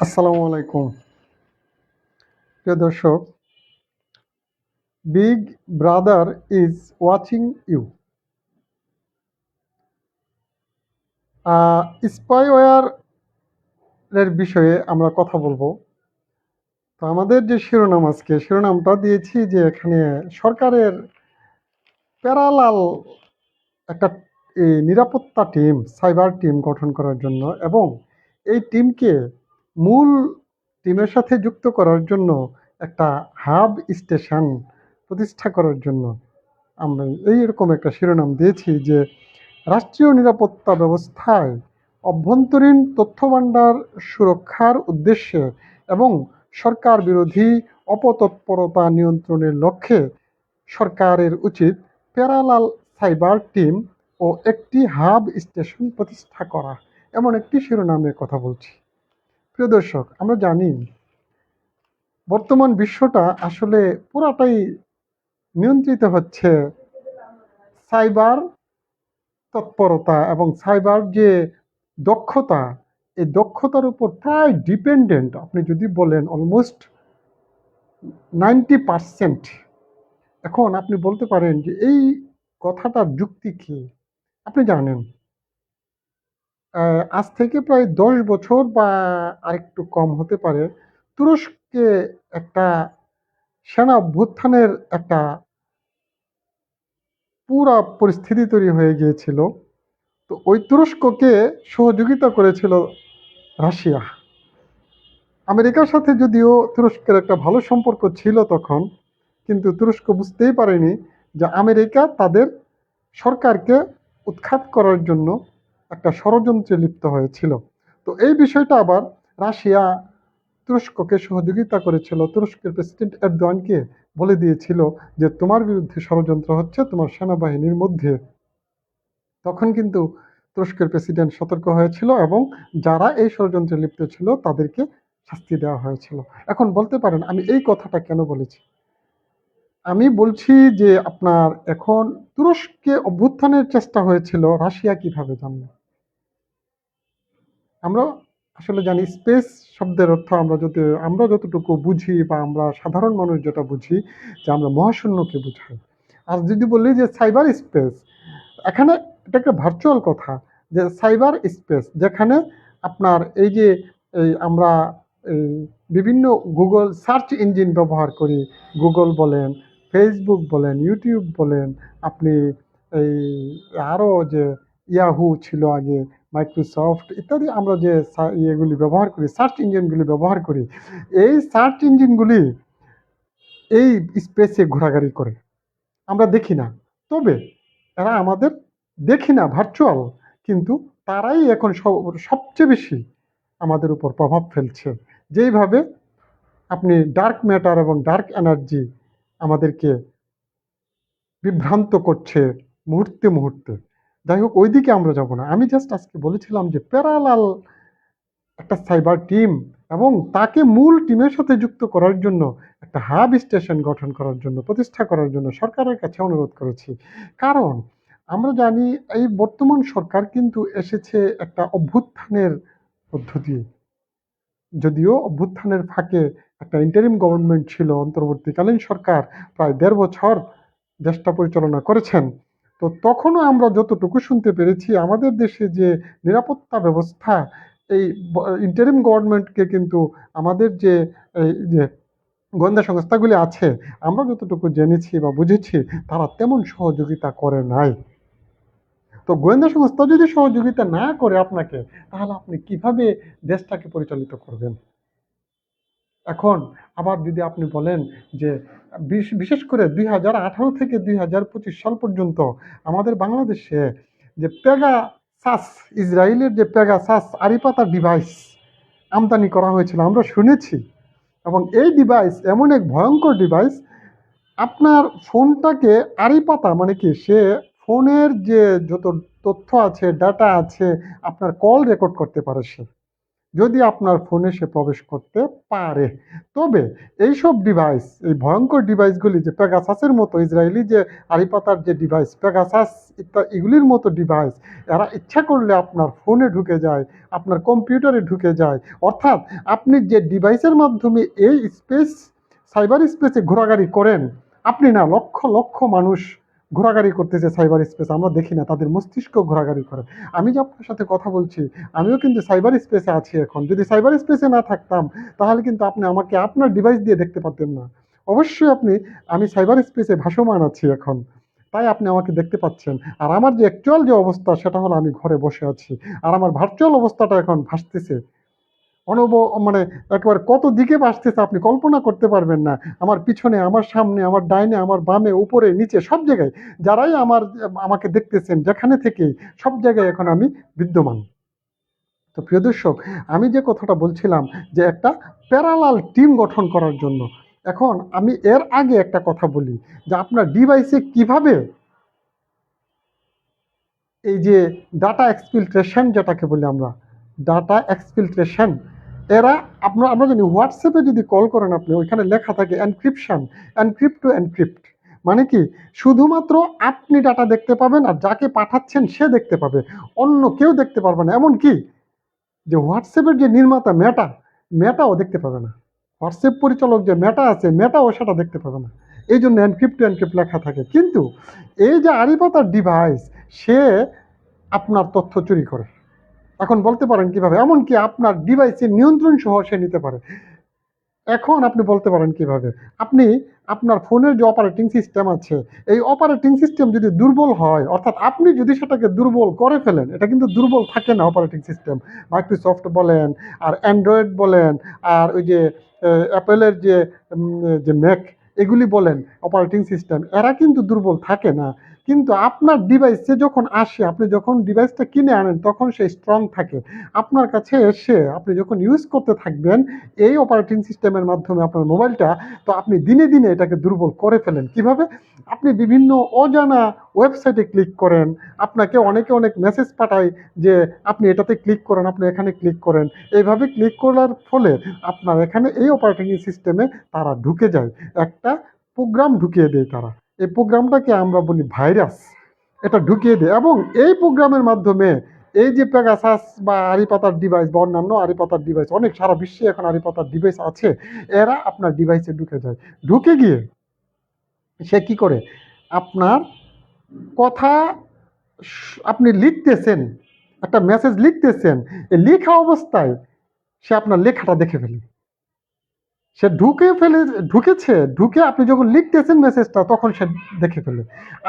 আসসালামু আলাইকুম প্রিয় দর্শক। Big brother is watching you. Spyware এর বিষয়ে আমরা কথা বলবো। তো আমাদের যে শিরোনাম, আজকে শিরোনামটা দিয়েছি যে এখানে সরকারের প্যারালাল একটা নিরাপত্তা টিম, সাইবার টিম গঠন করার জন্য এবং এই টিমকে মূল টিমের সাথে যুক্ত করার জন্য একটা হাব স্টেশন প্রতিষ্ঠা করার জন্য আমরা এইরকম একটা শিরোনাম দিয়েছি যে রাষ্ট্রীয় নিরাপত্তা ব্যবস্থায় অভ্যন্তরীণ তথ্যভাণ্ডার সুরক্ষার উদ্দেশ্যে এবং সরকার বিরোধী অপতৎপরতা নিয়ন্ত্রণের লক্ষ্যে সরকারের উচিত প্যারালাল সাইবার টিম ও একটি হাব স্টেশন প্রতিষ্ঠা করা, এমন একটি শিরোনামের কথা বলছি। প্রিয় দর্শক, আমরা জানি বর্তমান বিশ্বটা আসলে পুরাটাই নিয়ন্ত্রিত হচ্ছে সাইবার তৎপরতা এবং সাইবার যে দক্ষতা, এই দক্ষতার উপর প্রায় ডিপেন্ডেন্ট। আপনি যদি বলেন অলমোস্ট 90%। এখন আপনি বলতে পারেন যে এই কথাটার যুক্তি কি? আপনি জানেন আজ থেকে প্রায় 10 বছর বা আরেকটু কম হতে পারে, তুরস্কে একটা সেনা অভ্যুত্থানের একটা পুরা পরিস্থিতি তৈরি হয়ে গিয়েছিল। তো ওই তুরস্ককে সহযোগিতা করেছিল রাশিয়া। আমেরিকার সাথে যদিও তুরস্কের একটা ভালো সম্পর্ক ছিল তখন, কিন্তু তুরস্ক বুঝতেই পারেনি যে আমেরিকা তাদের সরকারকে উৎখাত করার জন্য একটা ষড়যন্ত্রে লিপ্ত হয়েছিল। তো এই বিষয়টা আবার রাশিয়া তুরস্ককে সহযোগিতা করেছিল, তুরস্কের প্রেসিডেন্ট এরদোয়ানকে বলে দিয়েছিল যে তোমার বিরুদ্ধে ষড়যন্ত্র হচ্ছে তোমার সেনাবাহিনীর মধ্যে। তখন কিন্তু তুরস্কের প্রেসিডেন্ট সতর্ক হয়েছিল এবং যারা এই ষড়যন্ত্রে লিপ্ত ছিল তাদেরকে শাস্তি দেওয়া হয়েছিল। এখন বলতে পারেন আমি এই কথাটা কেন বলেছি? আমি বলছি যে আপনার এখন তুরস্কে অভ্যুত্থানের চেষ্টা হয়েছিল, রাশিয়া কিভাবে জানলো? আমরা আসলে জানি স্পেস শব্দের অর্থ আমরা যতটুকু বুঝি বা আমরা সাধারণ মানুষ যেটা বুঝি যে আমরা মহাশূন্যকে বুঝাই। আর যদি বলি যে সাইবার স্পেস, এখানে এটা একটা ভার্চুয়াল কথা, যে সাইবার স্পেস যেখানে আপনার এই যে আমরা এই বিভিন্ন গুগল সার্চ ইঞ্জিন ব্যবহার করি, গুগল বলেন, ফেসবুক বলেন, ইউটিউব বলেন, আপনি এই আরও যে ইয়াহু ছিল আগে, মাইক্রোসফট ইত্যাদি, আমরা যে ইয়েগুলি ব্যবহার করি, সার্চ ইঞ্জিনগুলি ব্যবহার করি, এই সার্চ ইঞ্জিনগুলি এই স্পেসে ঘোরাঘুরি করে, আমরা দেখি না। তবে এরা আমাদের দেখি না, ভার্চুয়াল, কিন্তু তারাই এখন সবচেয়ে বেশি আমাদের উপর প্রভাব ফেলছে। যেইভাবে আপনি ডার্ক ম্যাটার এবং ডার্ক এনার্জি আমাদেরকে বিভ্রান্ত করছে মুহূর্তে মুহূর্তে। যাই হোক, ওইদিকে আমরা যাব না। আমি জাস্ট আজকে বলেছিলাম যে প্যারালাল একটা সাইবার টিম এবং তাকে মূল টিমের সাথে যুক্ত করার জন্য একটা হাব স্টেশন গঠন করার জন্য, প্রতিষ্ঠা করার জন্য সরকারের কাছে অনুরোধ করেছি। কারণ আমরা জানি এই বর্তমান সরকার কিন্তু এসেছে একটা অভ্যুত্থানের মধ্য দিয়ে। যদিও অভ্যুত্থানের ফাঁকে একটা ইন্টারিম গভর্নমেন্ট ছিল, অন্তর্বর্তীকালীন সরকার প্রায় ১.৫ বছর দেশটা পরিচালনা করেছেন। তো তখনও আমরা যতটুকু শুনতে পেরেছি আমাদের দেশে যে নিরাপত্তা ব্যবস্থা, এই ইন্টারিম গভর্নমেন্টকে কিন্তু আমাদের যে এই যে গোয়েন্দা সংস্থাগুলি আছে, আমরা যতটুকু জেনেছি বা বুঝেছি তারা তেমন সহযোগিতা করে নাই। তো গোয়েন্দা সংস্থা যদি সহযোগিতা না করে আপনাকে, তাহলে আপনি কিভাবে দেশটাকে পরিচালিত করবেন? এখন আবার যদি আপনি বলেন যে বিশেষ করে ২০১৮ থেকে ২০২৫ সাল পর্যন্ত আমাদের বাংলাদেশে যে পেগাসাস, ইসরায়েলের যে পেগাসাস আড়িপাতা ডিভাইস আমদানি করা হয়েছিল আমরা শুনেছি। এবং এই ডিভাইস এমন এক ভয়ঙ্কর ডিভাইস, আপনার ফোনটাকে আড়িপাতা মানে কি, সে ফোনের যে যত তথ্য আছে, ডাটা আছে, আপনার কল রেকর্ড করতে পারে সে। যদি আপনার ফোনে সে প্রবেশ করতে পারে। তবে এইসব ডিভাইস, এই ভয়ঙ্কর ডিভাইসগুলি যে পেগাসাসের মতো, ইসরায়েলি যে আড়িপাতার যে ডিভাইস পেগাসাস এগুলির মতো ডিভাইস, এরা ইচ্ছা করলে আপনার ফোনে ঢুকে যায়, আপনার কম্পিউটারে ঢুকে যায়। অর্থাৎ আপনি যে ডিভাইসের মাধ্যমে এই স্পেস, সাইবার স্পেসে ঘোরাঘুরি করেন, আপনি না, লক্ষ লক্ষ মানুষ ঘোরাঘুরি করতেছে সাইবার স্পেস, আমরা দেখি না, তাদের মস্তিষ্ক ঘোরাঘুরি করে। আমি যে আপনার সাথে কথা বলছি, আমিও কিন্তু সাইবার স্পেসে আছি এখন। যদি সাইবার স্পেসে না থাকতাম, তাহলে কিন্তু আপনি আমাকে আপনার ডিভাইস দিয়ে দেখতে পারতেন না। অবশ্যই আমি সাইবার স্পেসে ভাসমান আছি এখন, তাই আপনি আমাকে দেখতে পাচ্ছেন। আর আমার যে অ্যাকচুয়াল যে অবস্থা, সেটা হলো আমি ঘরে বসে আছি, আর আমার ভার্চুয়াল অবস্থাটা এখন ভাসতেছে অনব মানে একেবারে কত দিকে ভাসতেছে আপনি কল্পনা করতে পারবেন না। আমার পিছনে, আমার সামনে, আমার ডাইনে, আমার বামে, উপরে, নিচে, সব জায়গায় যারাই আমাকে দেখতেছেন, যেখানে থেকেই, সব জায়গায় এখন আমি বিদ্যমান। তো প্রিয় দর্শক, আমি যে কথাটা বলছিলাম যে একটা প্যারালাল টিম গঠন করার জন্য, এখন আমি এর আগে একটা কথা বলি যে আপনার ডিভাইসে কিভাবে এই যে ডাটা এক্সফিল্ট্রেশন যেটাকে বলি আমরা, ডাটা এক্সফিল্ট্রেশন, এরা আমরা জানি হোয়াটসঅ্যাপে যদি কল করেন আপনি, ওইখানে লেখা থাকে এনক্রিপশন, এনক্রিপ্ট টু এনক্রিপ্ট। মানে কি, শুধুমাত্র আপনি ডাটা দেখতে পাবেন আর যাকে পাঠাচ্ছেন সে দেখতে পাবে, অন্য কেউ দেখতে পারবে না। এমন কি যে হোয়াটসঅ্যাপের যে নির্মাতা মেটাও দেখতে পাবে না। হোয়াটসঅ্যাপ পরিচালক যে মেটা আছে, মেটাও সেটা দেখতে পাবে না। এই জন্য এনক্রিপ্ট টু এনক্রিপ্ট লেখা থাকে। কিন্তু এই যে আড়িপাতার ডিভাইস, সে আপনার তথ্য চুরি করে। এখন বলতে পারেন কিভাবে? এমনকি আপনার ডিভাইসের নিয়ন্ত্রণ সহ সে নিতে পারে। এখন আপনি বলতে পারেন কিভাবে? আপনি আপনার ফোনের যে অপারেটিং সিস্টেম আছে, এই অপারেটিং সিস্টেম যদি দুর্বল হয়, অর্থাৎ আপনি যদি সেটাকে দুর্বল করে ফেলেন, এটা কিন্তু দুর্বল থাকে না অপারেটিং সিস্টেম। মাইক্রোসফট বলেন, আর অ্যান্ড্রয়েড বলেন, আর ওই যে অ্যাপেলের যে ম্যাক, এগুলি বলেন অপারেটিং সিস্টেম, এরা কিন্তু দুর্বল থাকে না। কিন্তু আপনার ডিভাইসে যখন আসে, আপনি যখন ডিভাইসটা কিনে আনেন, তখন সে স্ট্রং থাকে। আপনার কাছে এসে আপনি যখন ইউজ করতে থাকবেন এই অপারেটিং সিস্টেমের মাধ্যমে আপনার মোবাইলটা, তো আপনি দিনে দিনে এটাকে দুর্বল করে ফেলেন। কিভাবে? আপনি বিভিন্ন অজানা ওয়েবসাইটে ক্লিক করেন, আপনাকে অনেকে অনেক মেসেজ পাঠায় যে আপনি এটাতে ক্লিক করেন, আপনি এখানে ক্লিক করেন। এইভাবে ক্লিক করার ফলে আপনার এখানে এই অপারেটিং সিস্টেমে তারা ঢুকে যায়, একটা প্রোগ্রাম ঢুকিয়ে দেয় তারা। এই প্রোগ্রামটাকে আমরা বলি ভাইরাস। এটা ঢুকিয়ে দেয় এবং এই প্রোগ্রামের মাধ্যমে এই যে পেগাসাস বা আড়িপাতার ডিভাইস বা অন্যান্য আড়িপাতার ডিভাইস, অনেক সারা বিশ্বে এখন আড়িপাতার ডিভাইস আছে, এরা আপনার ডিভাইসে ঢুকে যায়। ঢুকে গিয়ে সে কি করে? আপনার কথা, আপনি লিখতেছেন, একটা মেসেজ লিখতেছেন, এই লেখা অবস্থায় সে আপনার লেখাটা দেখে ফেলে। সে ঢুকেছে, ঢুকে আপনি যখন লিখতেছেন মেসেজটা, তখন সে দেখে ফেলে।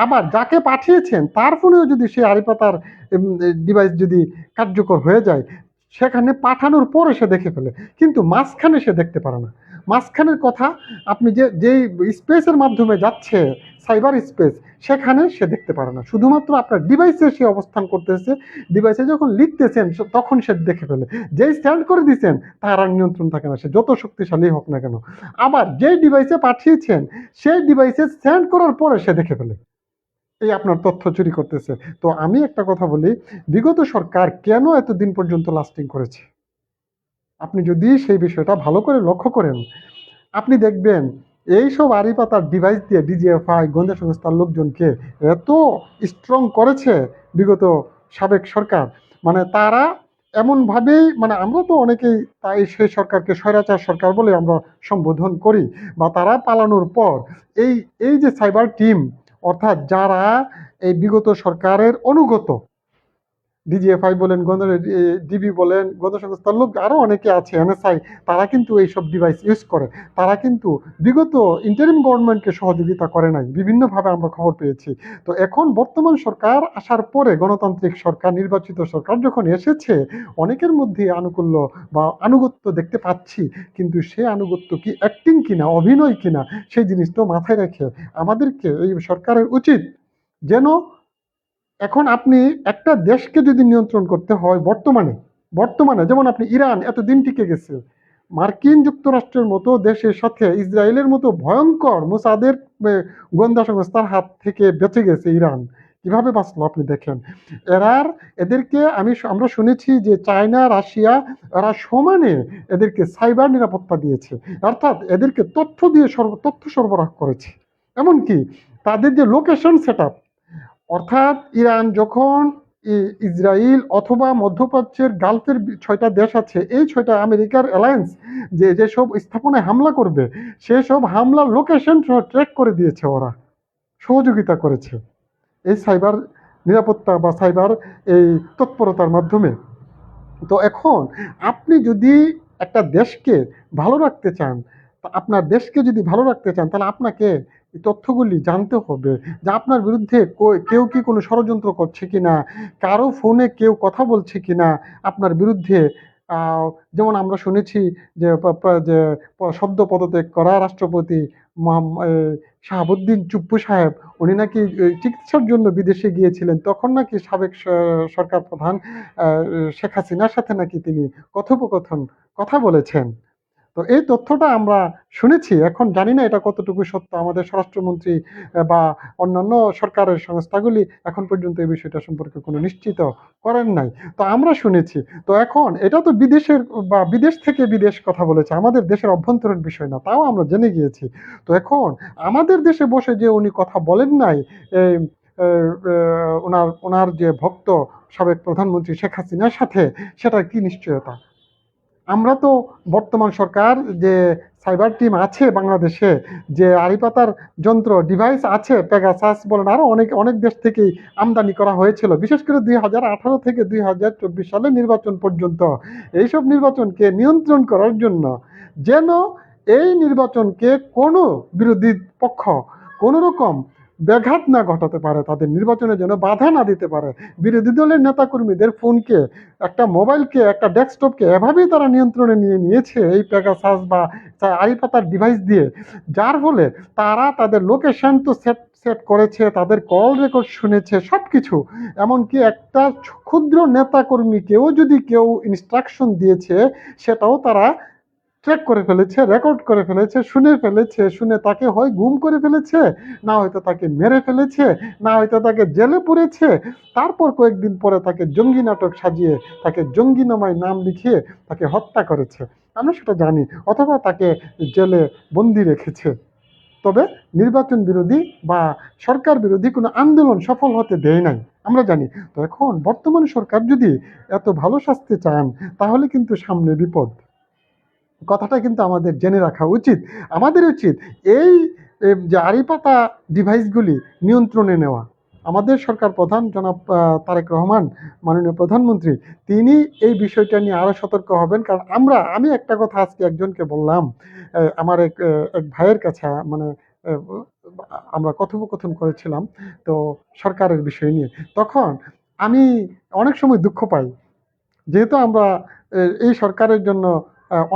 আবার যাকে পাঠিয়েছেন তার ফোনেও যদি সে আড়িপাতার ডিভাইস যদি কার্যকর হয়ে যায়, সেখানে পাঠানোর পরে সে দেখে ফেলে, কিন্তু মাঝখানে সে দেখতে পারে না। মাঝখানের কথা, আপনি যেই স্পেসের মাধ্যমে যাচ্ছে, সাইবার স্পেস, সেখানে সে দেখতে পারে না। শুধুমাত্র আপনার ডিভাইসে সে অবস্থান করতেছে, ডিভাইসে যখন লিখতেছেন তখন সে দেখে ফেলে। যেই সেন্ড করে দিচ্ছেন তার আর নিয়ন্ত্রণ থাকে না, সে যত শক্তিশালী হোক না কেন। আবার যেই ডিভাইসে পাঠিয়েছেন সেই ডিভাইসে সেন্ড করার পরে সে দেখে ফেলে, এই আপনার তথ্য চুরি করতেছে। তো আমি একটা কথা বলি, বিগত সরকার কেন এতদিন পর্যন্ত লাস্টিং করেছে? আপনি যদি সেই বিষয়টা ভালো করে লক্ষ্য করেন, আপনি দেখবেন এইসব আড়িপাতার ডিভাইস দিয়ে ডিজিএফআই গোয়েন্দা সংস্থার লোকজনকে এত স্ট্রং করেছে বিগত সাবেক সরকার। মানে তারা এমনভাবেই, মানে আমরা তো অনেকেই তাই সেই সরকারকে স্বৈরাচার সরকার বলে আমরা সম্বোধন করি, বা তারা পালানোর পর এই এই যে সাইবার টিম, অর্থাৎ যারা এই বিগত সরকারের অনুগত, ডিজিএফআই বলেন, ডিবি বলেন, গোয়েন্দা সংস্থার লোক আরও অনেকে আছে, এনএসআই, তারা কিন্তু এইসব ডিভাইস ইউজ করে। তারা কিন্তু বিগত ইন্টারিম গভর্নমেন্টকে সহযোগিতা করে নাই, বিভিন্নভাবে আমরা খবর পেয়েছি। তো এখন বর্তমান সরকার আসার পরে, গণতান্ত্রিক সরকার, নির্বাচিত সরকার যখন এসেছে, অনেকের মধ্যে আনুকূল্য বা আনুগত্য দেখতে পাচ্ছি। কিন্তু সে আনুগত্য কি অ্যাক্টিং কিনা, অভিনয় কিনা, সেই জিনিসটাও মাথায় রেখে আমাদেরকে, এই সরকারের উচিত যেন, এখন আপনি একটা দেশকে যদি নিয়ন্ত্রণ করতে হয়, বর্তমানে বর্তমানে যেমন আপনি ইরান এতদিন টিকে গেছে, মার্কিন যুক্তরাষ্ট্রের মতো দেশের সাথে ইসরায়েলের মতো ভয়ঙ্কর মোসাদের গোয়েন্দা সংস্থার হাত থেকে বেঁচে গেছে ইরান। কিভাবে বাঁচলো আপনি দেখেন। এদেরকে আমরা শুনেছি যে চায়না, রাশিয়া এরা সমানে এদেরকে সাইবার নিরাপত্তা দিয়েছে। অর্থাৎ এদেরকে তথ্য সরবরাহ করেছে। এমনকি তাদের যে লোকেশন সেটআপ, অর্থাৎ ইরান যখন ইসরায়েল অথবা মধ্যপ্রাচ্যের গালফের ৬টা দেশ আছে, এই ৬টা আমেরিকার অ্যালায়েন্স যেসব স্থাপনায় হামলা করবে, সেসব হামলার লোকেশন ট্র্যাক করে দিয়েছে, ওরা সহযোগিতা করেছে এই সাইবার নিরাপত্তা বা সাইবার এই তৎপরতার মাধ্যমে। তো এখন আপনি যদি একটা দেশকে ভালো রাখতে চান, আপনার দেশকে যদি ভালো রাখতে চান, তাহলে আপনাকে এই তথ্যগুলি জানতে হবে যে আপনার বিরুদ্ধে কেউ কি কোনো ষড়যন্ত্র করছে কিনা, কারো ফোনে কেউ কথা বলছে কিনা আপনার বিরুদ্ধে। যেমন আমরা শুনেছি যে সদ্য পদত্যাগ করা রাষ্ট্রপতি শাহাবুদ্দিন চুপ্পু সাহেব, উনি নাকি চিকিৎসার জন্য বিদেশে গিয়েছিলেন, তখন নাকি সাবেক সরকার প্রধান শেখ হাসিনার সাথে নাকি তিনি কথা বলেছেন। তো এই তথ্যটা আমরা শুনেছি, এখন জানি না এটা কতটুকু সত্য। আমাদের স্বরাষ্ট্রমন্ত্রী বা অন্যান্য সরকারের সংস্থাগুলি এখন পর্যন্ত এই বিষয়টা সম্পর্কে কোনো নিশ্চিত করেন নাই। তো আমরা শুনেছি। তো এখন এটা তো বিদেশ থেকে বিদেশ কথা বলেছে, আমাদের দেশের অভ্যন্তরীণ বিষয় না, তাও আমরা জেনে গিয়েছি। তো এখন আমাদের দেশে বসে যে উনি কথা বলেন নাই, এই ওনার যে ভক্ত সাবেক প্রধানমন্ত্রী শেখ হাসিনার সাথে, সেটার কি নিশ্চয়তা? আমরা তো বর্তমান সরকার যে সাইবার টিম আছে বাংলাদেশে, যে আড়িপাতার যন্ত্র ডিভাইস আছে, পেগাসাস বলেন, আরো অনেক অনেক দেশ থেকেই আমদানি করা হয়েছিল, বিশেষ করে 2018 থেকে 2024 সালের নির্বাচন পর্যন্ত। এইসব নির্বাচনকে নিয়ন্ত্রণ করার জন্য, যেন এই নির্বাচনকে কোনো বিরোধী পক্ষ কোনো রকম ব্যাঘাত না ঘটাতে পারে, তাদের নির্বাচনের জন্য বাধা না দিতে পারে, বিরোধী দলের নেতাকর্মীদের ফোনকে, একটা মোবাইলকে, একটা ডেস্কটপকে এভাবেই তারা নিয়ন্ত্রণে নিয়েছে এই পেগাসাস বা আড়িপাতার ডিভাইস দিয়ে, যার ফলে তারা তাদের লোকেশন তো সেট করেছে, তাদের কল রেকর্ড শুনেছে, সব কিছু। এমনকি একটা ক্ষুদ্র নেতাকর্মীকেও যদি কেউ ইনস্ট্রাকশন দিয়েছে, সেটাও তারা ট্র্যাক করে ফেলেছে, রেকর্ড করে ফেলেছে, শুনে তাকে হয় গুম করে ফেলেছে, না হয়তো তাকে মেরে ফেলেছে, না হয়তো তাকে জেলে পুরেছে, তারপর কয়েকদিন পরে তাকে জঙ্গি নাটক সাজিয়ে, তাকে জঙ্গি নামায় নাম লিখিয়ে তাকে হত্যা করেছে, আমরা সেটা জানি, অথবা তাকে জেলে বন্দি রেখেছে। তবে নির্বাচন বিরোধী বা সরকার বিরোধী কোনো আন্দোলন সফল হতে দেয় নাই, আমরা জানি। তো এখন বর্তমান সরকার যদি এত ভালো শাস্তি চান, তাহলে কিন্তু সামনে বিপদ, কথাটা কিন্তু আমাদের জেনে রাখা উচিত। আমাদের উচিত এই যে আড়িপাতা ডিভাইসগুলি নিয়ন্ত্রণে নেওয়া। আমাদের সরকার প্রধান জনাব তারেক রহমান, মাননীয় প্রধানমন্ত্রী, তিনি এই বিষয়টা নিয়ে আরো সতর্ক হবেন। কারণ আমি একটা কথা আজকে একজনকে বললাম, আমার এক ভাইয়ের কাছে, মানে আহ, আমরা কথোপকথন করেছিলাম তো সরকারের বিষয় নিয়ে। তখন আমি অনেক সময় দুঃখ পাই, যেহেতু আমরা এই সরকারের জন্য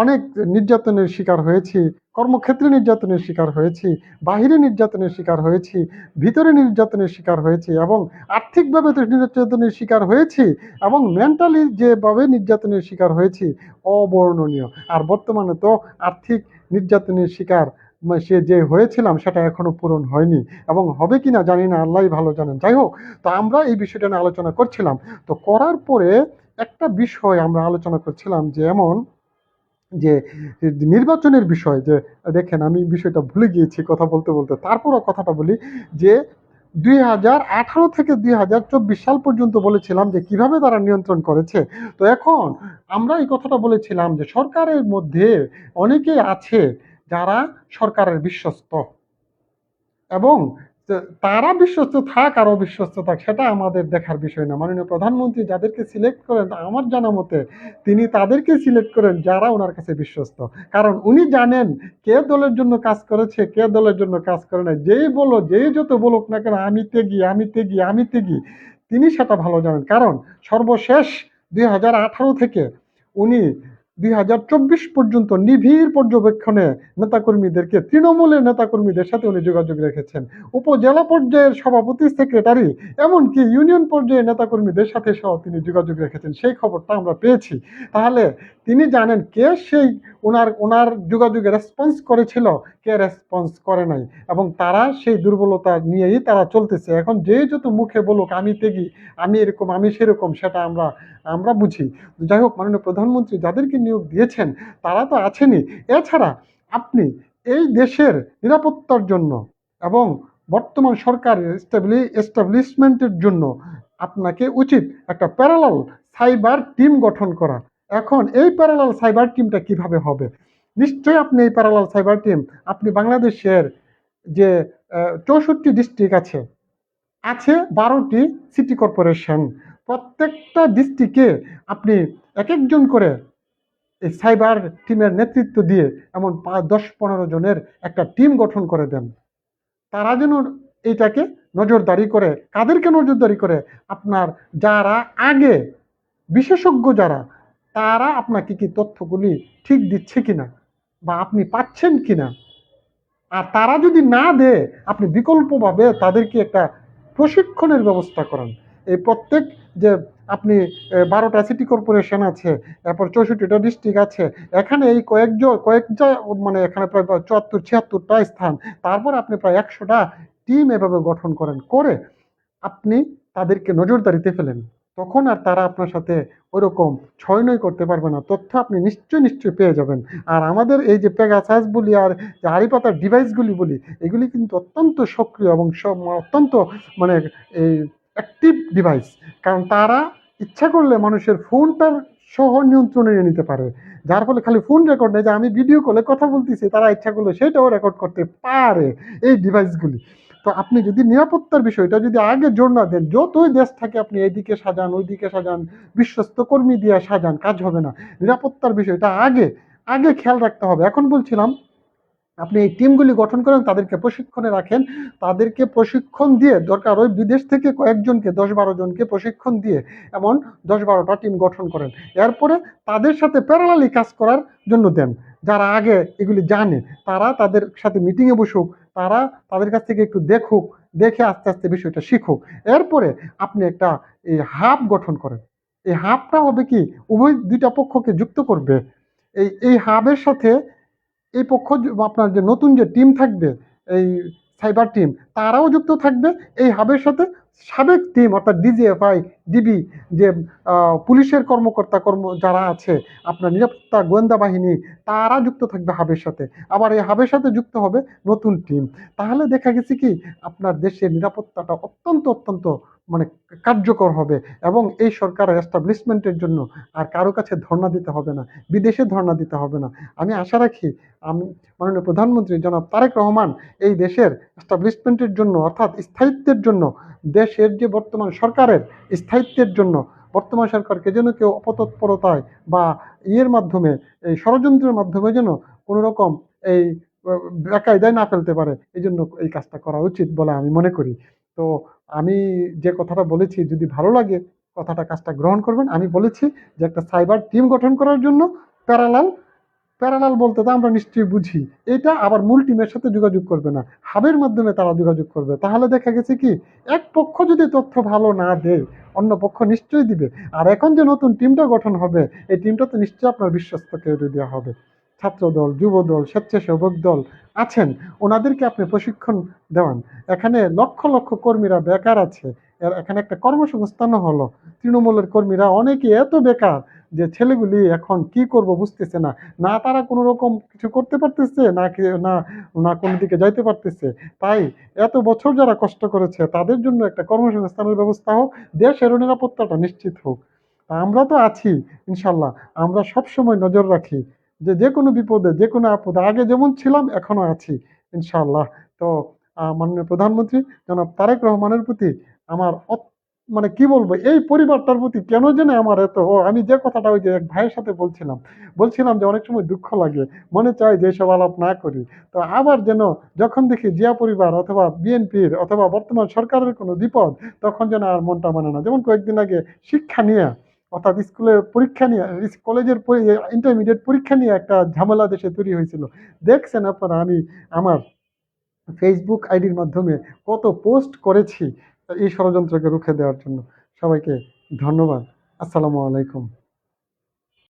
অনেক নির্যাতনের শিকার হয়েছি, কর্মক্ষেত্রে নির্যাতনের শিকার হয়েছি, বাহিরে নির্যাতনের শিকার হয়েছি, ভিতরে নির্যাতনের শিকার হয়েছি, এবং আর্থিকভাবে তো নির্যাতনের শিকার হয়েছি, এবং মেন্টালি যেভাবে নির্যাতনের শিকার হয়েছি, অবর্ণনীয়। আর বর্তমানে তো আর্থিক নির্যাতনের শিকার সে যে হয়েছিলাম, সেটা এখনো পূরণ হয়নি, এবং হবে কিনা জানি না, আল্লাহই ভালো জানেন। যাই হোক, তো আমরা এই বিষয়টা নিয়ে আলোচনা করছিলাম। তো করার পরে একটা বিষয় আমরা আলোচনা করছিলাম, যে এমন যে নির্বাচনের বিষয়, যে দেখেন আমি বিষয়টা ভুলে গিয়েছি কথা বলতে বলতে, তারপরও কথাটা বলি, যে 2018 থেকে 2024 সাল পর্যন্ত বলেছিলাম যে কিভাবে তারা নিয়ন্ত্রণ করেছে। তো এখন আমরা এই কথাটা বলেছিলাম যে সরকারের মধ্যে অনেকেই আছে যারা সরকারের বিশ্বস্ত, এবং তারা বিশ্বস্ত থাক আর অবিশ্বস্ত থাক, সেটা আমাদের দেখার বিষয় না। মাননীয় প্রধানমন্ত্রী যাদেরকে সিলেক্ট করেন, আমার জানা মতে তিনি তাদেরকে সিলেক্ট করেন যারা ওনার কাছে বিশ্বস্ত। কারণ উনি জানেন কে দলের জন্য কাজ করেছে, কে দলের জন্য কাজ করে না। যেই যত বলুক না কেন, আমি তেগি, আমি তেগি, আমি তেগি, তিনি সেটা ভালো জানেন। কারণ সর্বশেষ 2018 থেকে উনি 2024 পর্যন্ত নিবিড় পর্যবেক্ষণে নেতাকর্মীদেরকে, তৃণমূলের নেতাকর্মীদের সাথে উনি যোগাযোগ রেখেছেন। উপজেলা পর্যায়ের সভাপতি, সেক্রেটারি, এমনকি ইউনিয়ন পর্যায়ের নেতাকর্মীদের সাথে সহ তিনি যোগাযোগ রেখেছেন। সেই খবরটা আমরা পেয়েছি। তাহলে তিনি জানেন কে সেই ওনার যোগাযোগে রেসপন্স করেছিল, কে রেসপন্স করে নাই, এবং তারা সেই দুর্বলতা নিয়েই তারা চলতেছে। এখন যে যত মুখে বলুক আমি তেগি, আমি এরকম, আমি সেরকম, সেটা আমরা বুঝি। যাই হোক, মাননীয় প্রধানমন্ত্রী যাদেরকে নিয়োগ দিয়েছেন তারা তো আছেনই। এছাড়া আপনি এই দেশের নিরাপত্তার জন্য এবং বর্তমান সরকারের এস্টাবলিশমেন্টের জন্য আপনাকে উচিত একটা প্যারালাল সাইবার টিম গঠন করা। এখন এই প্যারালাল সাইবার টিমটা কিভাবে হবে? নিশ্চয়ই আপনি এই প্যারালাল সাইবার টিম আপনি বাংলাদেশের যে 64 ডিস্ট্রিক্ট আছে, আছে 12টি সিটি কর্পোরেশন, প্রত্যেকটা ডিস্ট্রিক্টে আপনি এক একজন করে এই সাইবার টিমের নেতৃত্ব দিয়ে এমন 10-15 জনের একটা টিম গঠন করে দেন। তারা যেন এইটাকে নজরদারি করে। কাদেরকে নজরদারি করে? আপনার যারা আগে বিশেষজ্ঞ যারা, তারা আপনাকে কি তথ্যগুলি ঠিক দিচ্ছে কিনা বা আপনি পাচ্ছেন কিনা। আর তারা যদি না দেয়, আপনি বিকল্পভাবে তাদেরকে একটা প্রশিক্ষণের ব্যবস্থা করেন। এই প্রত্যেক যে আপনি 12টা সিটি কর্পোরেশন আছে, এরপর 64টা ডিস্ট্রিক্ট আছে, এখানে এই কয়েকটা মানে এখানে প্রায় 74-76টা স্থান, তারপর আপনি প্রায় 100টা টিম এভাবে গঠন করেন, করে আপনি তাদেরকে নজরদারিতে ফেলেন। তখন আর তারা আপনার সাথে ওইরকম ছয়-নয় করতে পারবে না। তথ্য আপনি নিশ্চয়ই পেয়ে যাবেন। আর আমাদের এই যে পেগাসাস বলি আর যে হাড়িপাতার ডিভাইসগুলি বলি, এগুলি কিন্তু অত্যন্ত সক্রিয় এবং অত্যন্ত মানে এই অ্যাক্টিভ ডিভাইস। কারণ তারা ইচ্ছা করলে মানুষের ফোনটার সহ নিয়ন্ত্রণে নিতে পারে। যার ফলে খালি ফোন রেকর্ড নেই, যে আমি ভিডিও কলে কথা বলতেছি, তারা ইচ্ছা করলে সেটাও রেকর্ড করতে পারে এই ডিভাইসগুলি। তো আপনি যদি নিরাপত্তার বিষয়টা যদি আগে জোর না দেন, যতই দেশ থাকে আপনি এইদিকে সাজান, ওইদিকে সাজান, বিশ্বস্ত কর্মী দিয়ে সাজান, কাজ হবে না। নিরাপত্তার বিষয়টা আগে আগে খেয়াল রাখতে হবে। এখন বলছিলাম, আপনি এই টিমগুলি গঠন করেন, তাদেরকে প্রশিক্ষণে রাখেন, তাদেরকে প্রশিক্ষণ দিয়ে দরকার ওই বিদেশ থেকে কয়েকজনকে 10-12 জনকে প্রশিক্ষণ দিয়ে এমন 10-12টা টিম গঠন করেন। এরপরে তাদের সাথে প্যারালালি কাজ করার জন্য দেন। যারা আগে এগুলি জানে তারা তাদের সাথে মিটিংয়ে বসুক, তারা তাদের কাছ থেকে একটু দেখুক, দেখে আস্তে আস্তে বিষয়টা শিখুক। এরপরে আপনি একটা এই হাব গঠন করেন। এই হাবটা হবে কি, উভয় দুইটা পক্ষকে যুক্ত করবে। এই হাবের সাথে এই পক্ষ আপনার যে নতুন যে টিম থাকবে, এই সাইবার টিম, তারাও যুক্ত থাকবে এই হাবের সাথে। সাবেক টিম অর্থাৎ ডিজিএফআই, ডিবি, যে পুলিশের কর্মকর্তা যারা আছে, আপনার নিরাপত্তা গোয়েন্দা বাহিনী, তারা যুক্ত থাকবে হাবের সাথে। আবার এই হাবের সাথে যুক্ত হবে নতুন টিম। তাহলে দেখা গেছে কি, আপনার দেশের নিরাপত্তাটা অত্যন্ত অত্যন্ত মানে কার্যকর হবে। এবং এই সরকারের এস্টাবলিশমেন্টের জন্য আর কারো কাছে ধর্ণা দিতে হবে না, বিদেশে ধর্ণা দিতে হবে না। আমি আশা রাখি আমি মাননীয় প্রধানমন্ত্রী জনাব তারেক রহমান এই দেশের এস্টাবলিশমেন্টের জন্য, অর্থাৎ স্থায়িত্বের জন্য, দেশের যে বর্তমান সরকারের স্থায়িত্বের জন্য, বর্তমান সরকারকে যেন কেউ অপতৎপরতায় বা ইয়ের মাধ্যমে, এই ষড়যন্ত্রের মাধ্যমে যেন কোনো রকম এই বেকায়দায় না ফেলতে পারে, এই জন্য এই কাজটা করা উচিত বলে আমি মনে করি। তো আমি যে কথাটা বলেছি, যদি ভালো লাগে কাজটা গ্রহণ করবেন। আমি বলেছি যে একটা সাইবার টিম গঠন করার জন্য প্যারালাল প্যারালাল বলতে তো আমরা নিশ্চয়ই বুঝি, এটা আবার মূল টিমের সাথে যোগাযোগ করবে না, হাবের মাধ্যমে তারা যোগাযোগ করবে। তাহলে দেখা গেছে কি, এক পক্ষ যদি তথ্য ভালো না দেয়, অন্য পক্ষ নিশ্চয়ই দিবে। আর এখন যে নতুন টিমটা গঠন হবে, এই টিমটা তো নিশ্চয়ই আপনার বিশ্বস্ত কেউ দেওয়া হবে। ছাত্র দল, যুব দল, স্বেচ্ছাসেবক দল আছেন, ওনাদেরকে আপনি প্রশিক্ষণ দেওয়ান। এখানে লক্ষ লক্ষ কর্মীরা বেকার আছে, এখানে একটা কর্মসংস্থানও হলো। তৃণমূলের কর্মীরা অনেকে এত বেকার যে ছেলেগুলি এখন কি করব বুঝতেছে না। না তারা কোনো রকম কিছু করতে পারতেছে, না না কোনো দিকে যাইতে পারতেছে। তাই এত বছর যারা কষ্ট করেছে তাদের জন্য একটা কর্মসংস্থানের ব্যবস্থা হোক, দেশের নিরাপত্তাটা নিশ্চিত হোক। আমরা তো আছি ইনশাল্লাহ। আমরা সব সময় নজর রাখি যে যে কোনো বিপদে, যে কোনো আপদে, আগে যেমন ছিলাম এখনো আছি ইনশাল্লাহ। তো মাননীয় প্রধানমন্ত্রী জনাব তারেক রহমানের প্রতি আমার মানে কি বলবো, এই পরিবারটার প্রতি কেন যেন আমার এত আমি যে কথাটা ওই যে এক ভাইয়ের সাথে বলছিলাম যে অনেক সময় দুঃখ লাগে, মনে চায় যে এসব আলাপ না করি। তো আবার যেন যখন দেখি জিয়া পরিবার অথবা বিএনপির অথবা বর্তমান সরকারের কোনো বিপদ, তখন যেন আর মনটা মানে না। যেমন কয়েকদিন আগে শিক্ষা নিয়ে অর্থাৎ স্কুলের পরীক্ষা নিয়ে, কলেজের ইন্টারমিডিয়েট পরীক্ষা নিয়ে একটা ঝামেলা দেশে তৈরি হয়েছিল। দেখছেন আপনারা আমি আমার ফেসবুক আইডির মাধ্যমে কত পোস্ট করেছি এই ষড়যন্ত্রকে রুখে দেওয়ার জন্য। সবাইকে ধন্যবাদ। আসসালামু আলাইকুম।